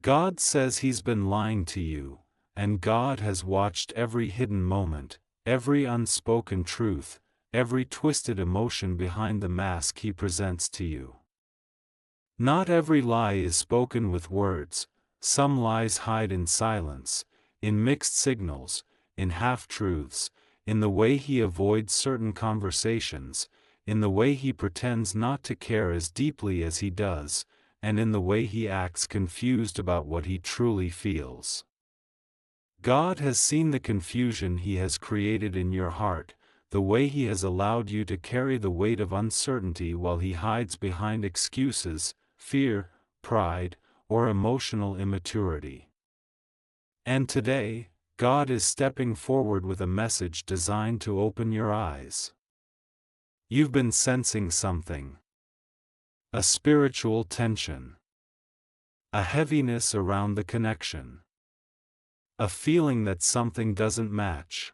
God says he's been lying to you, and God has watched every hidden moment, every unspoken truth, every twisted emotion behind the mask he presents to you. Not every lie is spoken with words, some lies hide in silence, in mixed signals, in half-truths, in the way he avoids certain conversations, in the way he pretends not to care as deeply as he does, and in the way he acts confused about what he truly feels. God has seen the confusion he has created in your heart, the way he has allowed you to carry the weight of uncertainty while he hides behind excuses, fear, pride, or emotional immaturity. And today, God is stepping forward with a message designed to open your eyes. You've been sensing something. A spiritual tension. A heaviness around the connection. A feeling that something doesn't match.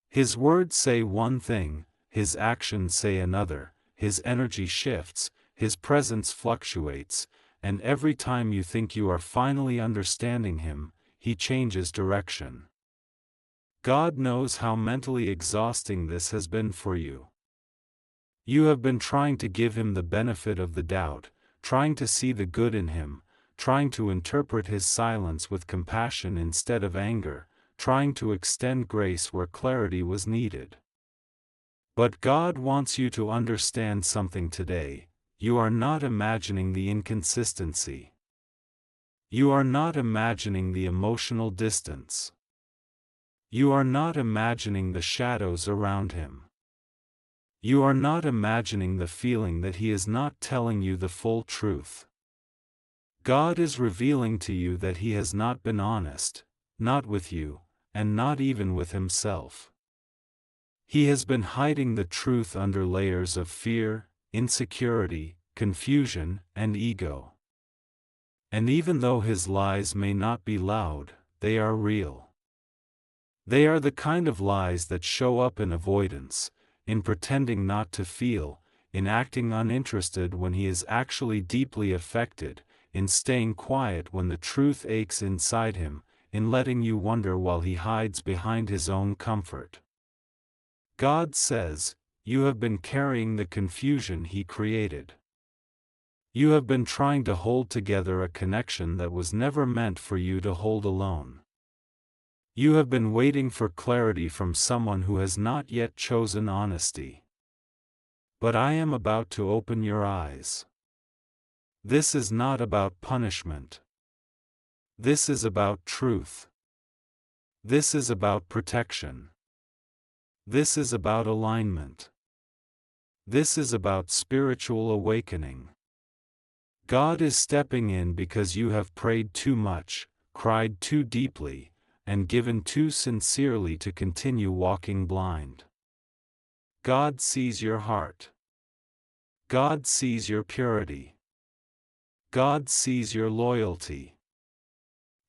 His words say one thing, his actions say another, his energy shifts, his presence fluctuates, and every time you think you are finally understanding him, he changes direction. God knows how mentally exhausting this has been for you. You have been trying to give him the benefit of the doubt, trying to see the good in him, trying to interpret his silence with compassion instead of anger, trying to extend grace where clarity was needed. But God wants you to understand something today. You are not imagining the inconsistency. You are not imagining the emotional distance. You are not imagining the shadows around him. You are not imagining the feeling that he is not telling you the full truth. God is revealing to you that he has not been honest, not with you, and not even with himself. He has been hiding the truth under layers of fear, insecurity, confusion, and ego. And even though his lies may not be loud, they are real. They are the kind of lies that show up in avoidance, in pretending not to feel, in acting uninterested when he is actually deeply affected, in staying quiet when the truth aches inside him, in letting you wonder while he hides behind his own comfort. God says, you have been carrying the confusion he created. You have been trying to hold together a connection that was never meant for you to hold alone. You have been waiting for clarity from someone who has not yet chosen honesty. But I am about to open your eyes. This is not about punishment. This is about truth. This is about protection. This is about alignment. This is about spiritual awakening. God is stepping in because you have prayed too much, cried too deeply, and given too sincerely to continue walking blind. God sees your heart. God sees your purity. God sees your loyalty.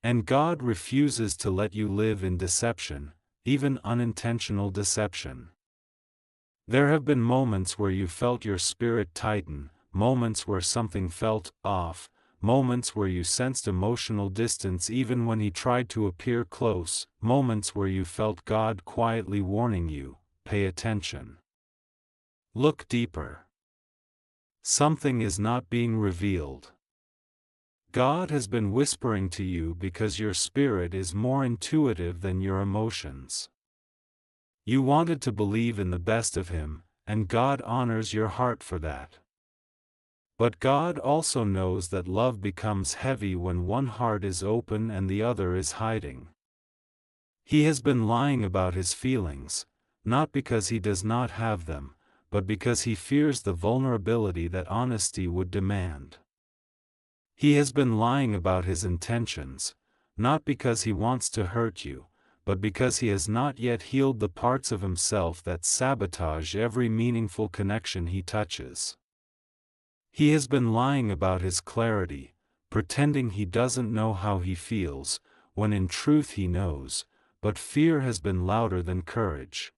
And God refuses to let you live in deception, even unintentional deception. There have been moments where you felt your spirit tighten, moments where something felt off, moments where you sensed emotional distance even when he tried to appear close, moments where you felt God quietly warning you, pay attention. Look deeper. Something is not being revealed. God has been whispering to you because your spirit is more intuitive than your emotions. You wanted to believe in the best of him, and God honors your heart for that. But God also knows that love becomes heavy when one heart is open and the other is hiding. He has been lying about his feelings, not because he does not have them, but because he fears the vulnerability that honesty would demand. He has been lying about his intentions, not because he wants to hurt you, but because he has not yet healed the parts of himself that sabotage every meaningful connection he touches. He has been lying about his clarity, pretending he doesn't know how he feels, when in truth he knows, but fear has been louder than courage.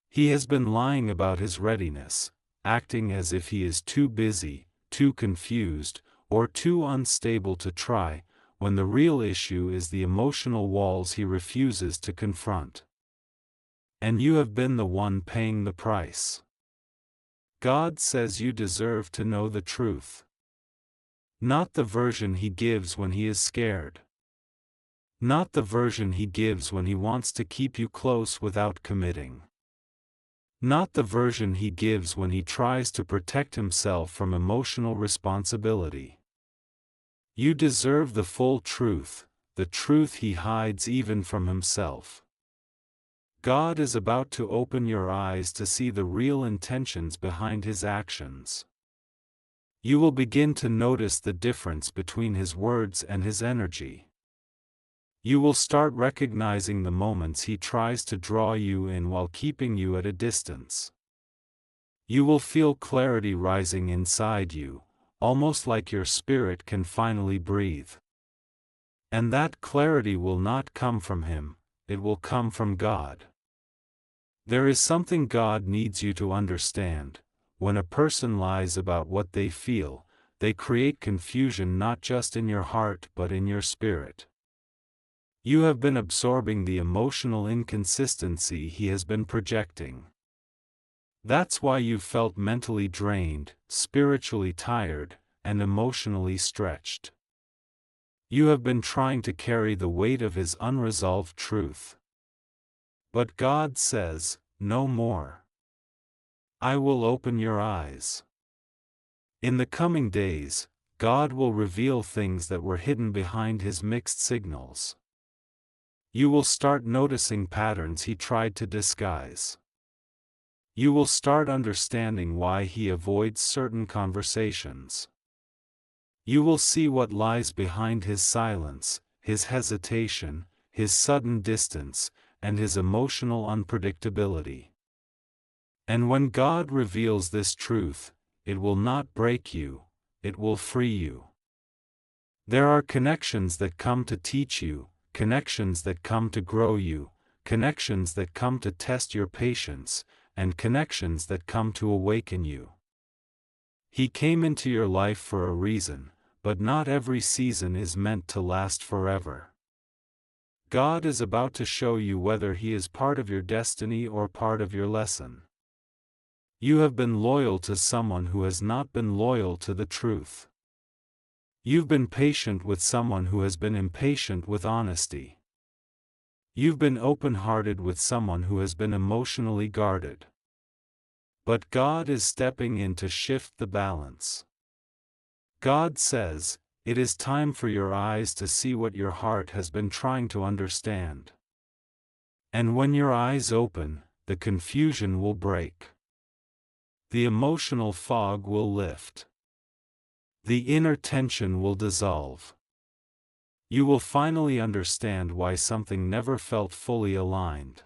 He has been lying about his readiness, acting as if he is too busy, too confused, or too unstable to try, when the real issue is the emotional walls he refuses to confront. And you have been the one paying the price. God says you deserve to know the truth. Not the version he gives when he is scared. Not the version he gives when he wants to keep you close without committing. Not the version he gives when he tries to protect himself from emotional responsibility. You deserve the full truth, the truth he hides even from himself. God is about to open your eyes to see the real intentions behind his actions. You will begin to notice the difference between his words and his energy. You will start recognizing the moments he tries to draw you in while keeping you at a distance. You will feel clarity rising inside you, almost like your spirit can finally breathe. And that clarity will not come from him, it will come from God. There is something God needs you to understand. When a person lies about what they feel, they create confusion not just in your heart but in your spirit. You have been absorbing the emotional inconsistency he has been projecting. That's why you felt mentally drained, spiritually tired, and emotionally stretched. You have been trying to carry the weight of his unresolved truth. But God says, no more. I will open your eyes. In the coming days, God will reveal things that were hidden behind his mixed signals. You will start noticing patterns he tried to disguise. You will start understanding why he avoids certain conversations. You will see what lies behind his silence, his hesitation, his sudden distance, and his emotional unpredictability. And when God reveals this truth, it will not break you, it will free you. There are connections that come to teach you, connections that come to grow you, connections that come to test your patience, and connections that come to awaken you. He came into your life for a reason, but not every season is meant to last forever. God is about to show you whether he is part of your destiny or part of your lesson. You have been loyal to someone who has not been loyal to the truth. You've been patient with someone who has been impatient with honesty. You've been open-hearted with someone who has been emotionally guarded. But God is stepping in to shift the balance. God says, it is time for your eyes to see what your heart has been trying to understand. And when your eyes open, the confusion will break. The emotional fog will lift. The inner tension will dissolve. You will finally understand why something never felt fully aligned.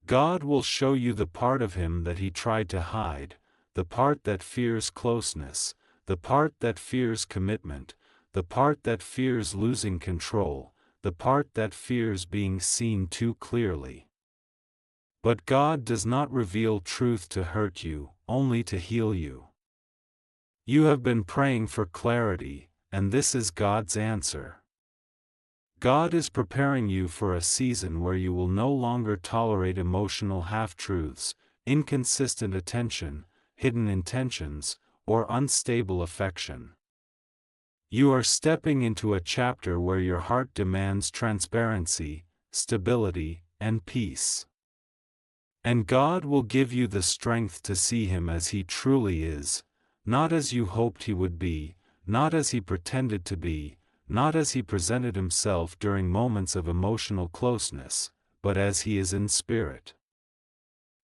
God will show you the part of him that he tried to hide, the part that fears closeness, the part that fears commitment, the part that fears losing control, the part that fears being seen too clearly. But God does not reveal truth to hurt you, only to heal you. You have been praying for clarity, and this is God's answer. God is preparing you for a season where you will no longer tolerate emotional half-truths, inconsistent attention, hidden intentions, or unstable affection. You are stepping into a chapter where your heart demands transparency, stability, and peace. And God will give you the strength to see him as he truly is, not as you hoped he would be, not as he pretended to be, not as he presented himself during moments of emotional closeness, but as he is in spirit.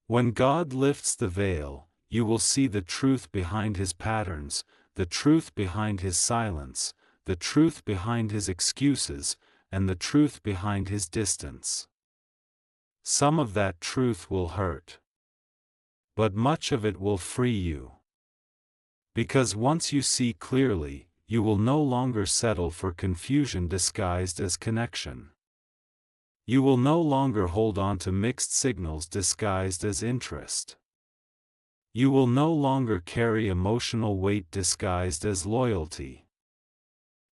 When God lifts the veil, you will see the truth behind his patterns, the truth behind his silence, the truth behind his excuses, and the truth behind his distance. Some of that truth will hurt. But much of it will free you. Because once you see clearly, you will no longer settle for confusion disguised as connection. You will no longer hold on to mixed signals disguised as interest. You will no longer carry emotional weight disguised as loyalty.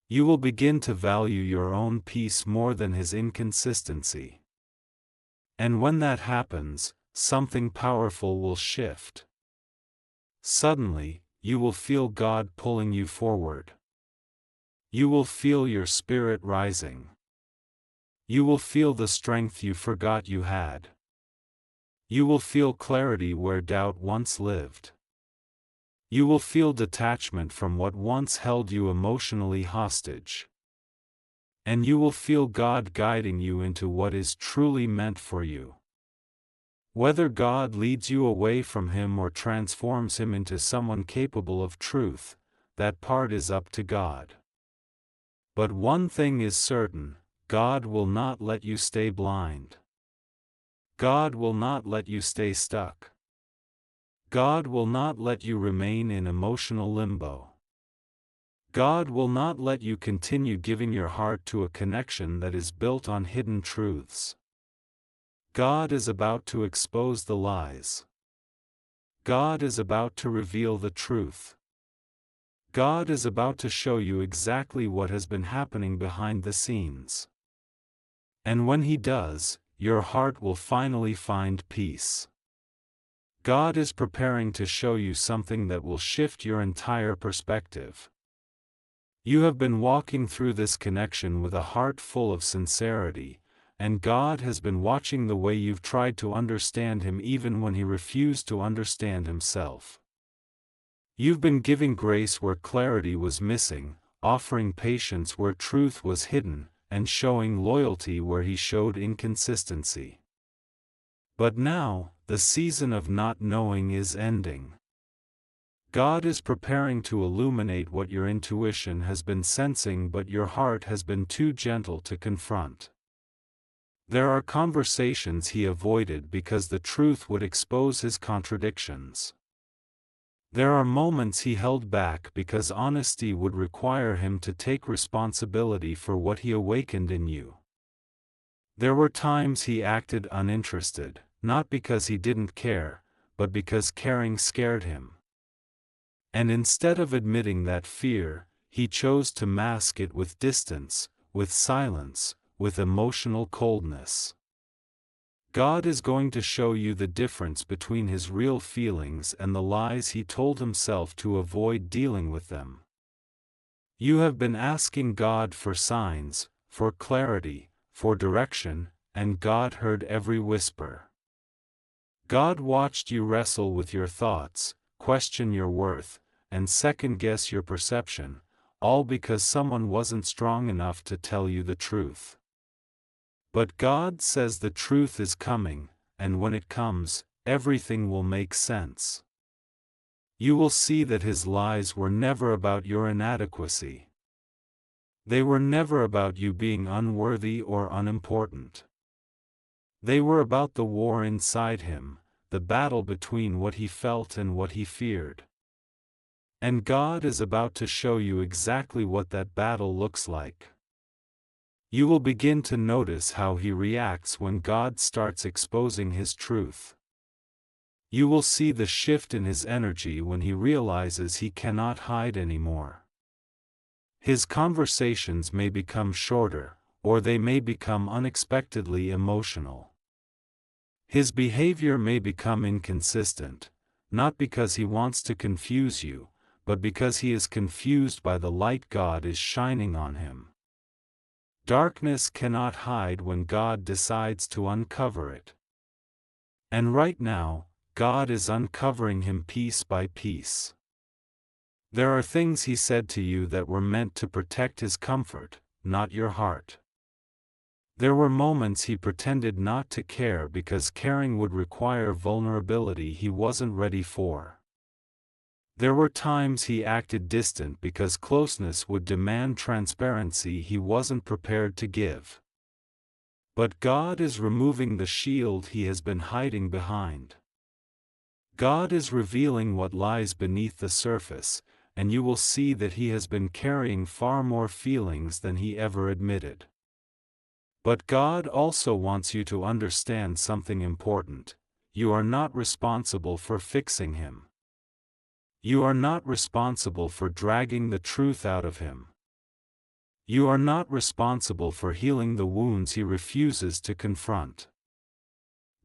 You will begin to value your own peace more than his inconsistency. And when that happens, something powerful will shift. Suddenly, you will feel God pulling you forward. You will feel your spirit rising. You will feel the strength you forgot you had. You will feel clarity where doubt once lived. You will feel detachment from what once held you emotionally hostage. And you will feel God guiding you into what is truly meant for you. Whether God leads you away from Him or transforms Him into someone capable of truth, that part is up to God. But one thing is certain, God will not let you stay blind. God will not let you stay stuck. God will not let you remain in emotional limbo. God will not let you continue giving your heart to a connection that is built on hidden truths. God is about to expose the lies. God is about to reveal the truth. God is about to show you exactly what has been happening behind the scenes. And when He does, your heart will finally find peace. God is preparing to show you something that will shift your entire perspective. You have been walking through this connection with a heart full of sincerity, and God has been watching the way you've tried to understand Him even when He refused to understand Himself. You've been giving grace where clarity was missing, offering patience where truth was hidden, and showing loyalty where He showed inconsistency. But now, the season of not knowing is ending. God is preparing to illuminate what your intuition has been sensing but your heart has been too gentle to confront. There are conversations He avoided because the truth would expose His contradictions. There are moments He held back because honesty would require Him to take responsibility for what He awakened in you. There were times He acted uninterested, not because He didn't care, but because caring scared Him. And instead of admitting that fear, He chose to mask it with distance, with silence, with emotional coldness. God is going to show you the difference between His real feelings and the lies He told Himself to avoid dealing with them. You have been asking God for signs, for clarity, for direction, and God heard every whisper. God watched you wrestle with your thoughts, question your worth, and second-guess your perception, all because someone wasn't strong enough to tell you the truth. But God says the truth is coming, and when it comes, everything will make sense. You will see that His lies were never about your inadequacy. They were never about you being unworthy or unimportant. They were about the war inside Him, the battle between what He felt and what He feared. And God is about to show you exactly what that battle looks like. You will begin to notice how He reacts when God starts exposing His truth. You will see the shift in His energy when He realizes He cannot hide anymore. His conversations may become shorter, or they may become unexpectedly emotional. His behavior may become inconsistent, not because He wants to confuse you, but because He is confused by the light God is shining on Him. Darkness cannot hide when God decides to uncover it. And right now, God is uncovering Him piece by piece. There are things He said to you that were meant to protect His comfort, not your heart. There were moments He pretended not to care because caring would require vulnerability He wasn't ready for. There were times He acted distant because closeness would demand transparency He wasn't prepared to give. But God is removing the shield He has been hiding behind. God is revealing what lies beneath the surface, and you will see that He has been carrying far more feelings than He ever admitted. But God also wants you to understand something important: you are not responsible for fixing Him. You are not responsible for dragging the truth out of him. You are not responsible for healing the wounds he refuses to confront.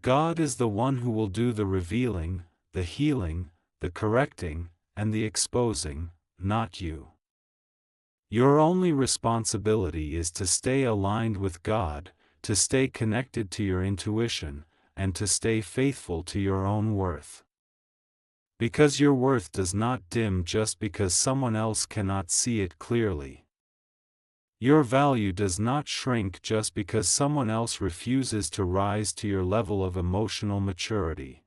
God is the one who will do the revealing, the healing, the correcting, and the exposing, not you. Your only responsibility is to stay aligned with God, to stay connected to your intuition, and to stay faithful to your own worth. Because your worth does not dim just because someone else cannot see it clearly. Your value does not shrink just because someone else refuses to rise to your level of emotional maturity.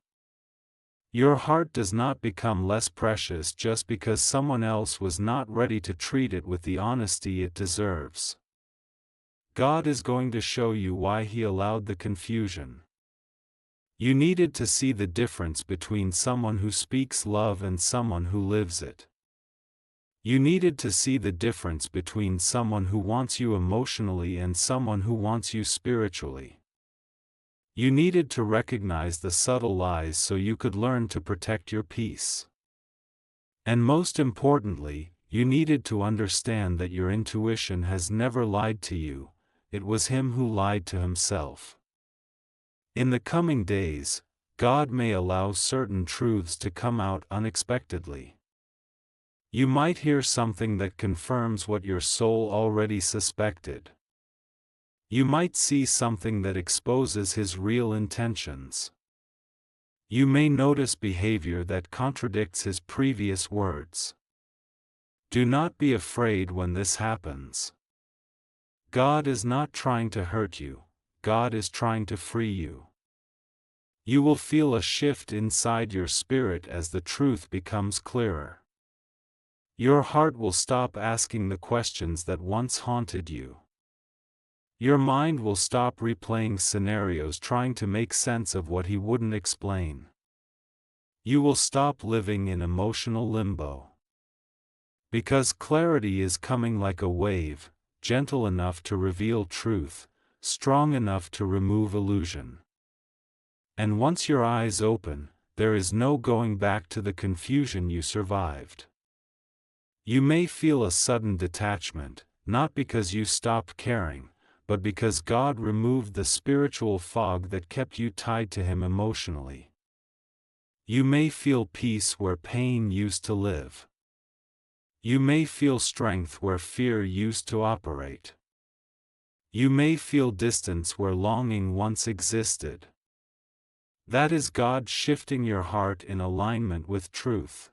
Your heart does not become less precious just because someone else was not ready to treat it with the honesty it deserves. God is going to show you why He allowed the confusion. You needed to see the difference between someone who speaks love and someone who lives it. You needed to see the difference between someone who wants you emotionally and someone who wants you spiritually. You needed to recognize the subtle lies so you could learn to protect your peace. And most importantly, you needed to understand that your intuition has never lied to you, it was him who lied to himself. In the coming days, God may allow certain truths to come out unexpectedly. You might hear something that confirms what your soul already suspected. You might see something that exposes his real intentions. You may notice behavior that contradicts his previous words. Do not be afraid when this happens. God is not trying to hurt you, God is trying to free you. You will feel a shift inside your spirit as the truth becomes clearer. Your heart will stop asking the questions that once haunted you. Your mind will stop replaying scenarios trying to make sense of what he wouldn't explain. You will stop living in emotional limbo. Because clarity is coming like a wave, gentle enough to reveal truth, strong enough to remove illusion. And once your eyes open, there is no going back to the confusion you survived. You may feel a sudden detachment, not because you stopped caring, but because God removed the spiritual fog that kept you tied to him emotionally. You may feel peace where pain used to live. You may feel strength where fear used to operate. You may feel distance where longing once existed. That is God shifting your heart in alignment with truth.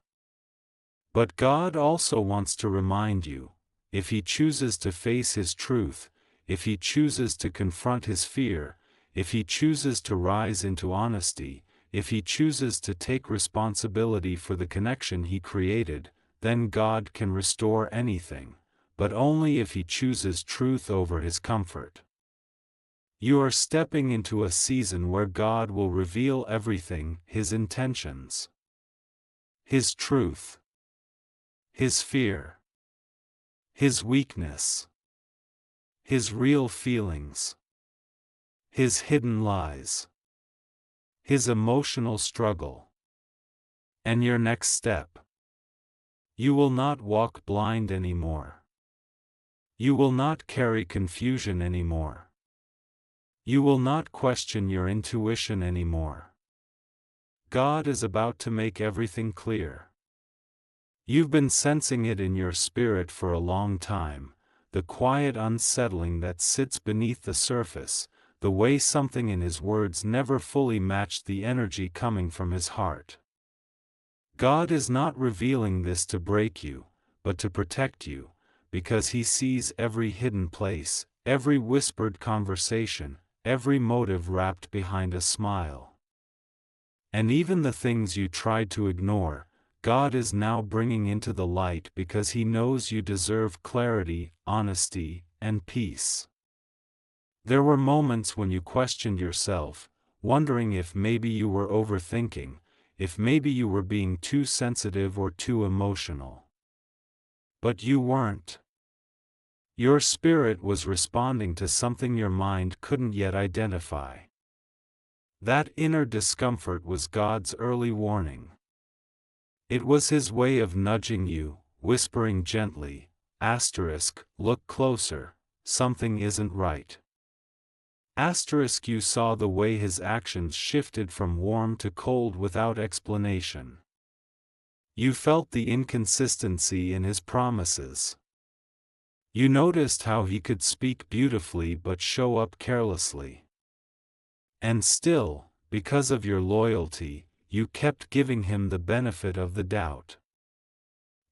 But God also wants to remind you, if He chooses to face His truth, if He chooses to confront his fear, if He chooses to rise into honesty, if He chooses to take responsibility for the connection He created, then God can restore anything, but only if He chooses truth over His comfort. You are stepping into a season where God will reveal everything, His intentions, His truth, His fear, His weakness, His real feelings, His hidden lies, His emotional struggle. And your next step. You will not walk blind anymore. You will not carry confusion anymore. You will not question your intuition anymore. God is about to make everything clear. You've been sensing it in your spirit for a long time, the quiet unsettling that sits beneath the surface, the way something in His words never fully matched the energy coming from His heart. God is not revealing this to break you, but to protect you, because He sees every hidden place, every whispered conversation, every motive wrapped behind a smile. And even the things you tried to ignore, God is now bringing into the light because He knows you deserve clarity, honesty, and peace. There were moments when you questioned yourself, wondering if maybe you were overthinking, if maybe you were being too sensitive or too emotional. But you weren't. Your spirit was responding to something your mind couldn't yet identify. That inner discomfort was God's early warning. It was his way of nudging you, whispering gently, look closer, something isn't right. You saw the way his actions shifted from warm to cold without explanation. You felt the inconsistency in his promises. You noticed how he could speak beautifully but show up carelessly. And still, because of your loyalty, you kept giving him the benefit of the doubt.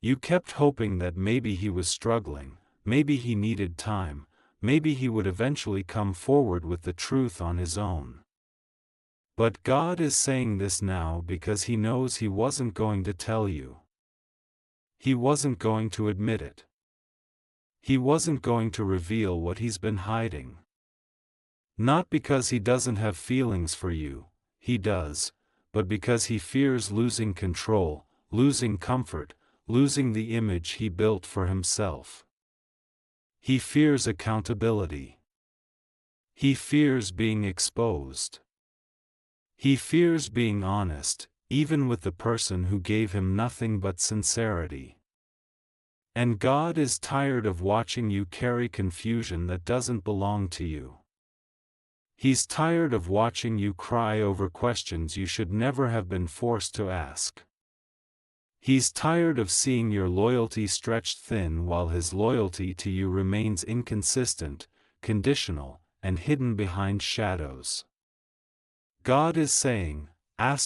You kept hoping that maybe he was struggling, maybe he needed time, maybe he would eventually come forward with the truth on his own. But God is saying this now because he knows he wasn't going to tell you. He wasn't going to admit it. He wasn't going to reveal what he's been hiding. Not because he doesn't have feelings for you, he does, but because he fears losing control, losing comfort, losing the image he built for himself. He fears accountability. He fears being exposed. He fears being honest, even with the person who gave him nothing but sincerity. And God is tired of watching you carry confusion that doesn't belong to you. He's tired of watching you cry over questions you should never have been forced to ask. He's tired of seeing your loyalty stretched thin while his loyalty to you remains inconsistent, conditional, and hidden behind shadows. God is saying, I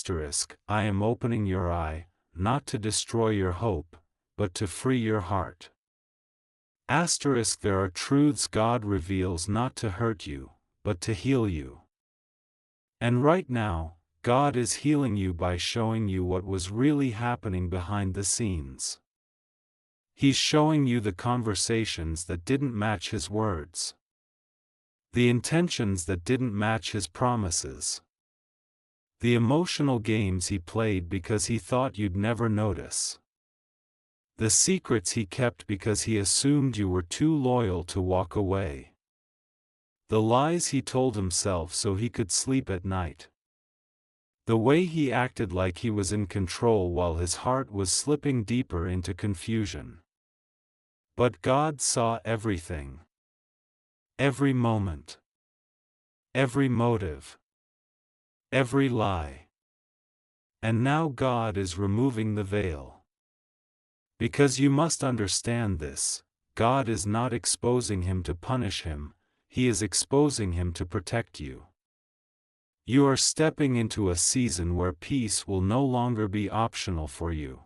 am opening your eye, not to destroy your hope, but to free your heart. There are truths God reveals not to hurt you, but to heal you. And right now, God is healing you by showing you what was really happening behind the scenes. He's showing you the conversations that didn't match his words. The intentions that didn't match his promises. The emotional games he played because he thought you'd never notice. The secrets he kept because he assumed you were too loyal to walk away. The lies he told himself so he could sleep at night. The way he acted like he was in control while his heart was slipping deeper into confusion. But God saw everything. Every moment. Every motive. Every lie. And now God is removing the veil. Because you must understand this, God is not exposing him to punish him, he is exposing him to protect you. You are stepping into a season where peace will no longer be optional for you.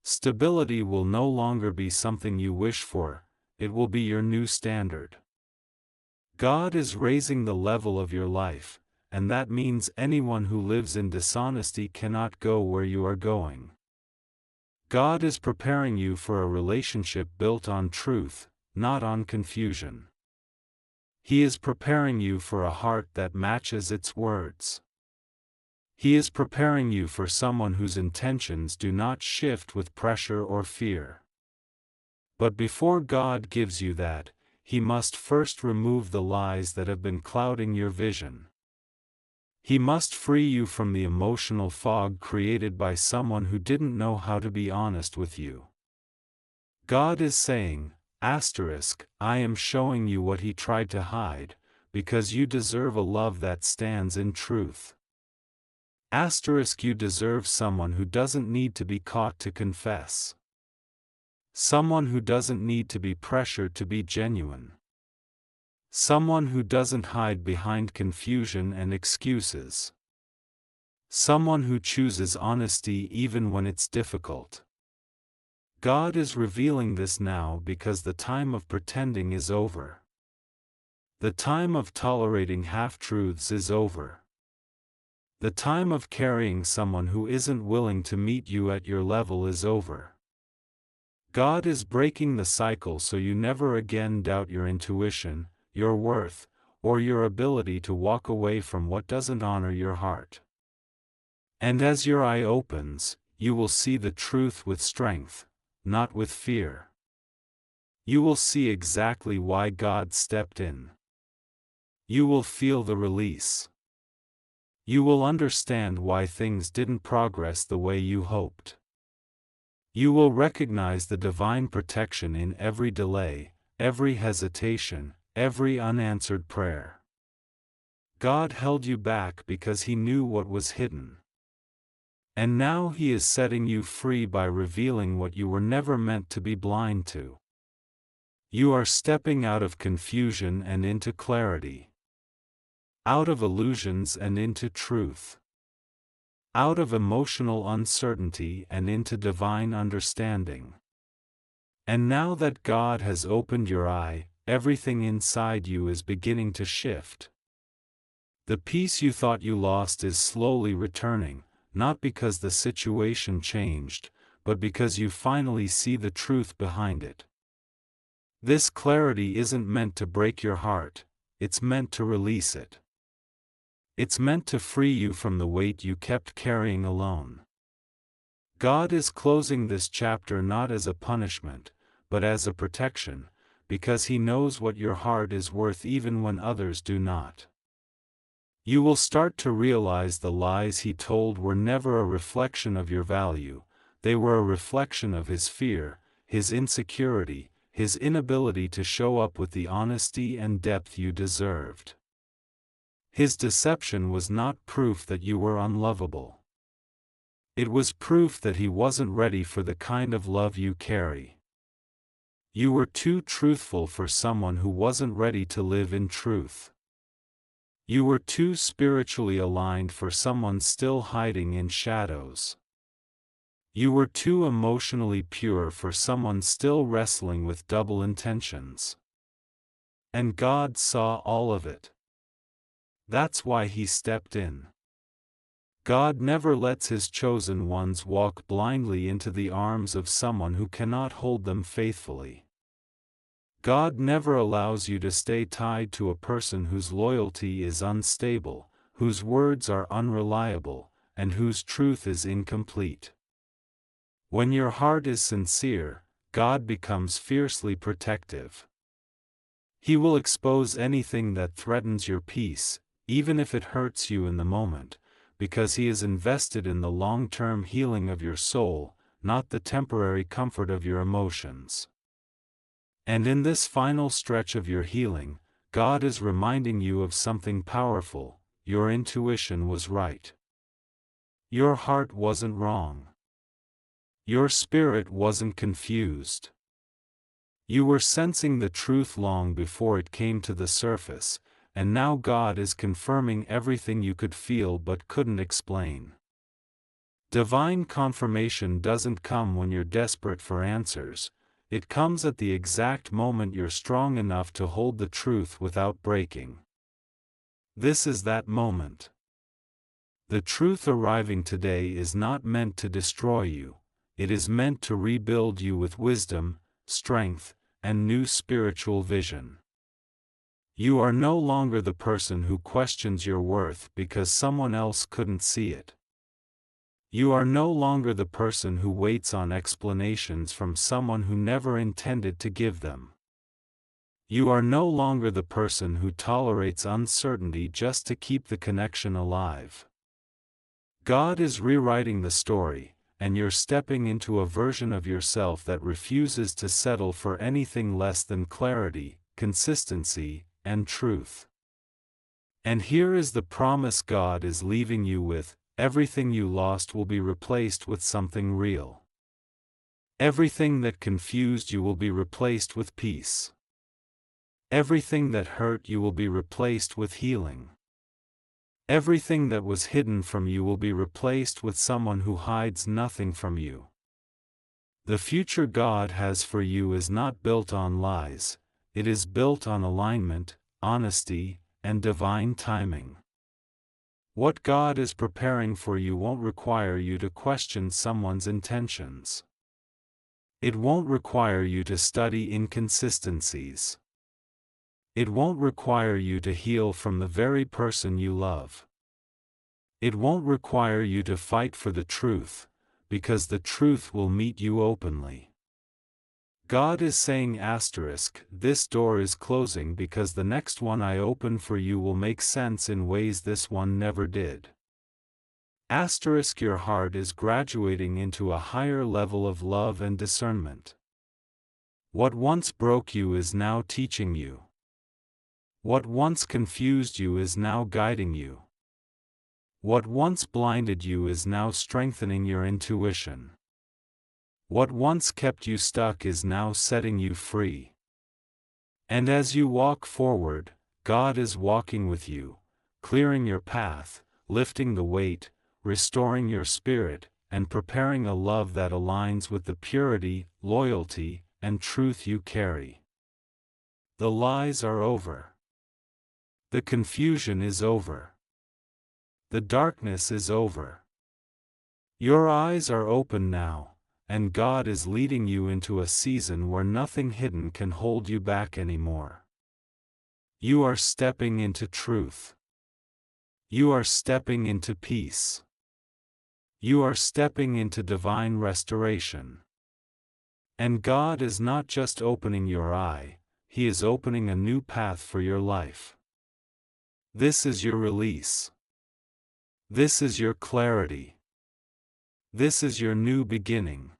Stability will no longer be something you wish for, it will be your new standard. God is raising the level of your life, and that means anyone who lives in dishonesty cannot go where you are going. God is preparing you for a relationship built on truth, not on confusion. He is preparing you for a heart that matches its words. He is preparing you for someone whose intentions do not shift with pressure or fear. But before God gives you that, he must first remove the lies that have been clouding your vision. He must free you from the emotional fog created by someone who didn't know how to be honest with you. God is saying, I am showing you what he tried to hide, because you deserve a love that stands in truth. You deserve someone who doesn't need to be caught to confess. Someone who doesn't need to be pressured to be genuine. Someone who doesn't hide behind confusion and excuses. Someone who chooses honesty even when it's difficult. God is revealing this now because the time of pretending is over. The time of tolerating half-truths is over. The time of carrying someone who isn't willing to meet you at your level is over. God is breaking the cycle so you never again doubt your intuition, your worth, or your ability to walk away from what doesn't honor your heart. And as your eye opens, you will see the truth with strength, not with fear. You will see exactly why God stepped in. You will feel the release. You will understand why things didn't progress the way you hoped. You will recognize the divine protection in every delay, every hesitation, every unanswered prayer. God held you back because He knew what was hidden. And now He is setting you free by revealing what you were never meant to be blind to. You are stepping out of confusion and into clarity. Out of illusions and into truth. Out of emotional uncertainty and into divine understanding. And now that God has opened your eye, everything inside you is beginning to shift. The peace you thought you lost is slowly returning, not because the situation changed, but because you finally see the truth behind it. This clarity isn't meant to break your heart, it's meant to release it. It's meant to free you from the weight you kept carrying alone. God is closing this chapter not as a punishment, but as a protection, because He knows what your heart is worth even when others do not. You will start to realize the lies He told were never a reflection of your value, they were a reflection of His fear, His insecurity, His inability to show up with the honesty and depth you deserved. His deception was not proof that you were unlovable. It was proof that He wasn't ready for the kind of love you carry. You were too truthful for someone who wasn't ready to live in truth. You were too spiritually aligned for someone still hiding in shadows. You were too emotionally pure for someone still wrestling with double intentions. And God saw all of it. That's why He stepped in. God never lets His chosen ones walk blindly into the arms of someone who cannot hold them faithfully. God never allows you to stay tied to a person whose loyalty is unstable, whose words are unreliable, and whose truth is incomplete. When your heart is sincere, God becomes fiercely protective. He will expose anything that threatens your peace, even if it hurts you in the moment, because He is invested in the long-term healing of your soul, not the temporary comfort of your emotions. And in this final stretch of your healing, God is reminding you of something powerful: your intuition was right. Your heart wasn't wrong. Your spirit wasn't confused. You were sensing the truth long before it came to the surface, and now God is confirming everything you could feel but couldn't explain. Divine confirmation doesn't come when you're desperate for answers, it comes at the exact moment you're strong enough to hold the truth without breaking. This is that moment. The truth arriving today is not meant to destroy you, it is meant to rebuild you with wisdom, strength, and new spiritual vision. You are no longer the person who questions your worth because someone else couldn't see it. You are no longer the person who waits on explanations from someone who never intended to give them. You are no longer the person who tolerates uncertainty just to keep the connection alive. God is rewriting the story, and you're stepping into a version of yourself that refuses to settle for anything less than clarity, consistency, and truth. And here is the promise God is leaving you with: everything you lost will be replaced with something real. Everything that confused you will be replaced with peace. Everything that hurt you will be replaced with healing. Everything that was hidden from you will be replaced with someone who hides nothing from you. The future God has for you is not built on lies, it is built on alignment, honesty, and divine timing. What God is preparing for you won't require you to question someone's intentions. It won't require you to study inconsistencies. It won't require you to heal from the very person you love. It won't require you to fight for the truth, because the truth will meet you openly. God is saying this door is closing because the next one I open for you will make sense in ways this one never did. Your heart is graduating into a higher level of love and discernment. What once broke you is now teaching you. What once confused you is now guiding you. What once blinded you is now strengthening your intuition. What once kept you stuck is now setting you free. And as you walk forward, God is walking with you, clearing your path, lifting the weight, restoring your spirit, and preparing a love that aligns with the purity, loyalty, and truth you carry. The lies are over. The confusion is over. The darkness is over. Your eyes are open now, and God is leading you into a season where nothing hidden can hold you back anymore. You are stepping into truth. You are stepping into peace. You are stepping into divine restoration. And God is not just opening your eye, He is opening a new path for your life. This is your release. This is your clarity. This is your new beginning.